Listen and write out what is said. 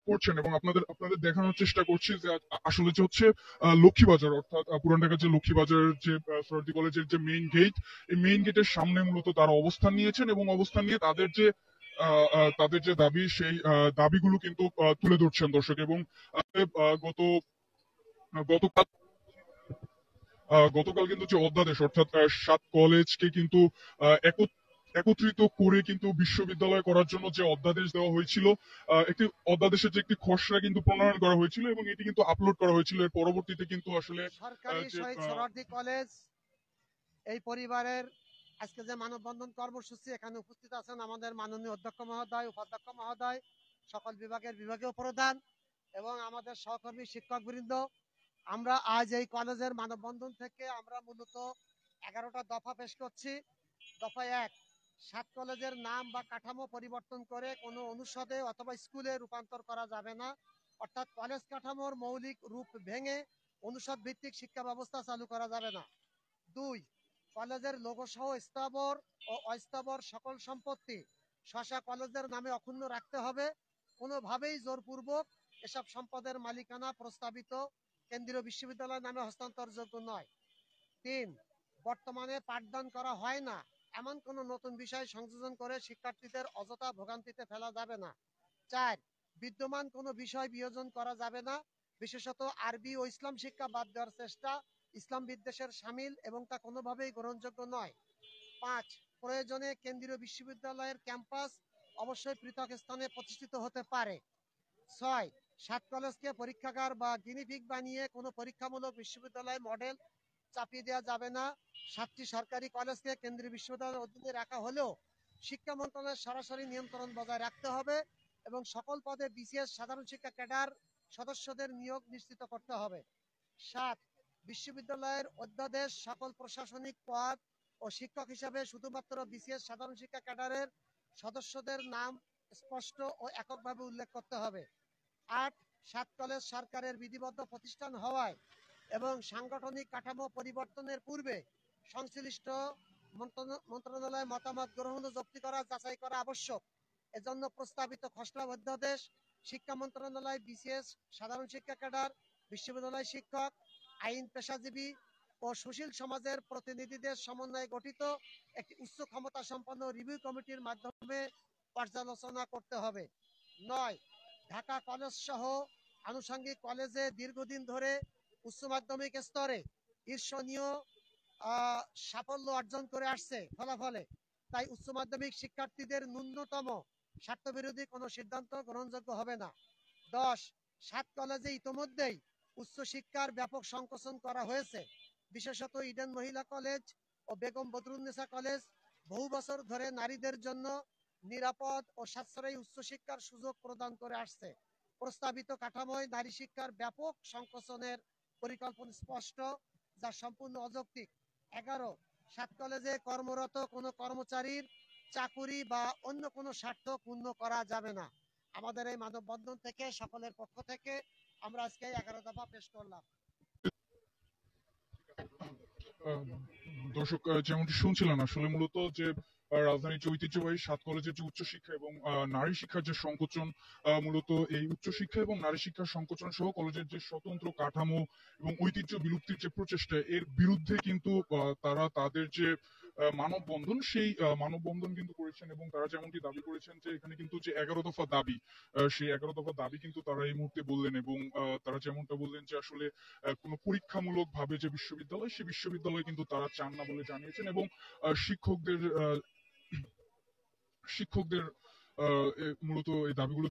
করছেন এবং আপনাদের আপনাদের দেখানোর চেষ্টা করছি যে আসলে যে হচ্ছে লক্ষ্মীবাজার অর্থাৎ পুরান ঢাকার যে লক্ষ্মীবাজারের যে সরদি কলেজের যে মেইন গেট, এই মেইন গেটের সামনে মূলত তারা অবস্থান নিয়েছেন এবং অবস্থান নিয়ে তাদের যে দাবি সেই দাবিগুলো কিন্তু তুলে ধরছেন দর্শক। এবং গত গতকাল গতকাল কিন্তু যে অধ্যাদেশ অর্থাৎ 7 কলেজকে কিন্তু একত্রিত করে কিন্তু বিশ্ববিদ্যালয় করার জন্য যে অধ্যাদেশ দেওয়া হয়েছিল, একটি অধ্যাদেশের যে একটি খসড়া কিন্তু প্রণয়ন করা হয়েছিল এবং এটি কিন্তু আপলোড করা হয়েছিল। এর পরবর্তীতে কিন্তু আসলে সরকারি যে শহীদ সোহরাওয়ার্দী কলেজ এই পরিবারের আজকে যে মানববন্ধন কর্মসূচি, এখানে উপস্থিত আছেন আমাদের মাননীয় অধ্যক্ষ মহোদয়, উপাধ্যক্ষ মহোদয়, সকল বিভাগের বিভাগীয় প্রধান এবং আমাদের সহকর্মী শিক্ষকবৃন্দ। আমরা আজ এই কলেজের মানববন্ধন থেকে আমরা মূলত 11টা দফা পেশ করছি। দফা 1, 7 কলেজের নাম বা কাঠামো পরিবর্তন করে কোনো অনুষদে অথবা স্কুলে রূপান্তর করা যাবে না, অর্থাৎ কলেজ কাঠামোর মৌলিক রূপ ভেঙে অনুষদ ভিত্তিক শিক্ষা ব্যবস্থা চালু করা যাবে না। 2, কলেজের লোগো সহ স্থাবর ও অস্থাবর সকল সম্পত্তি স্ব কলেজের নামে অক্ষুণ্ণ রাখতে হবে। কোনোভাবেই জোরপূর্বক এসব সম্পদের মালিকানা প্রস্তাবিত কেন্দ্রীয় বিশ্ববিদ্যালয়ের নামে হস্তান্তরযোগ্য নয়। 3, বর্তমানে পাঠদান করা হয় না এমন কোনো নতুন বিষয় সংযোজন করে শিক্ষার্থীদের অযথা ভোগান্তিতে ফেলা যাবে না। 4, বিদ্যমান কোনো বিষয় বিয়োজন করা যাবে না, বিশেষত আরবি ও ইসলাম শিক্ষা বাদ দেওয়ার চেষ্টা ইসলাম বিদ্বেষের শামিল এবং তা কোনোভাবেই গ্রহণযোগ্য নয়। 5, প্রয়োজনে কেন্দ্রীয় বিশ্ববিদ্যালয়ের ক্যাম্পাস অবশ্যই পৃথক স্থানে প্রতিষ্ঠিত হতে পারে। 6, 7 কলেজকে পরীক্ষাগার বা গিনিপিগ বানিয়ে কোনো পরীক্ষামূলক বিশ্ববিদ্যালয় মডেল চাপিয়ে দেওয়া যাবে না। 7টি সরকারি কলেজকে কেন্দ্রীয় বিশ্ববিদ্যালয়ের অধীনে রাখা হলেও শিক্ষা মন্ত্রণালয়ের সরাসরি নিয়ন্ত্রণ বজায় রাখতে হবে এবং সকল পদে বিসিএস সাধারণ শিক্ষা ক্যাডার সদস্যদের নিয়োগ নিশ্চিত করতে হবে। 7, বিশ্ববিদ্যালয়ের অধ্যাদেশ সকল প্রশাসনিক পদ ও শিক্ষক হিসাবে শুধুমাত্র বিসিএস সাধারণ শিক্ষা ক্যাডারের সদস্যদের নাম স্পষ্ট ও এককভাবে উল্লেখ করতে হবে। 8, 7 কলেজ সরকারের বিধিবদ্ধ প্রতিষ্ঠান হওয়ায় এবং সাংগঠনিক কাঠামো পরিবর্তনের পূর্বে সংশ্লিষ্ট মন্ত্রণালয় মতামত গ্রহণ ও যুক্তি করা যাচাই করা আবশ্যক। এজন্য প্রস্তাবিত খসড়া অধ্যাদেশ শিক্ষা মন্ত্রণালয়, বিসিএস সাধারণ শিক্ষা ক্যাডার, বিশ্ববিদ্যালয় শিক্ষক, আইন পেশাজীবী ও সুশীল সমাজের প্রতিনিধিদের সমন্বয়ে গঠিত একটি উচ্চ ক্ষমতা সম্পন্ন রিভিউ কমিটির মাধ্যমে পর্যালোচনা করতে হবে। 9, ঢাকা কলেজ সহ আনুষঙ্গিক কলেজে দীর্ঘদিন ধরে উচ্চ মাধ্যমিক স্তরে ঈর্ষণীয় সাফল্য অর্জন করে আসছে ফলাফলে, তাই উচ্চ মাধ্যমিক শিক্ষার্থীদের ন্যূনতম স্বার্থবিরোধী কোনো সিদ্ধান্ত গ্রহণযোগ্য হবে না। 10, 7 কলেজে ইতোমধ্যেই উচ্চশিক্ষার ব্যাপক সংকোচন করা হয়েছে, বিশেষত ইডেন মহিলা কলেজ ও বেগম বদরুন্নেসা কলেজ বহু বছর ধরে নারীদের জন্য নিরাপদ ও সাশ্রয়ী উচ্চশিক্ষার সুযোগ প্রদান করে আসছে। প্রস্তাবিত কাঠামোয় নারী শিক্ষার ব্যাপক সংকোচনের পরিকল্পনা স্পষ্ট, যা সম্পূর্ণ অযৌক্তিক। 11, 7 কলেজে কর্মরত কোনো কর্মচারীর চাকুরি বা অন্য কোনো স্বার্থ ক্ষুণ্ণ করা যাবে না। আমাদের এই মানববন্ধন থেকে সকলের পক্ষ থেকে আমরা আজকে 11 দফা পেশ করলাম। আহ, দর্শক, যেমনটি শুনছিলেন আসলে মূলত যে রাজধানীর যে ঐতিহ্যবাহী 7 কলেজের যে উচ্চশিক্ষা এবং নারী শিক্ষার যে সংকোচন, মূলত এই উচ্চশিক্ষা এবং নারী শিক্ষার সংকোচন সহ কলেজের যে স্বতন্ত্র কাঠামো এবং ঐতিহ্য বিলুপ্তির যে প্রচেষ্টা, এর বিরুদ্ধে কিন্তু তারা তাদের যে মানববন্ধন সেই মানববন্ধন কিন্তু করেছেন এবং তারা যেমনটি দাবি করেছেন যে এখানে কিন্তু যে 11 দফা দাবি, সেই 11 দফা দাবি কিন্তু তারা এই মুহূর্তে বললেন এবং তারা যেমনটা বললেন যে আসলে কোনো পরীক্ষামূলক ভাবে যে বিশ্ববিদ্যালয়, সেই বিশ্ববিদ্যালয় কিন্তু তারা চান না বলে জানিয়েছেন এবং শিক্ষকদের শিক্ষকদের মূলত এই দাবিগুলো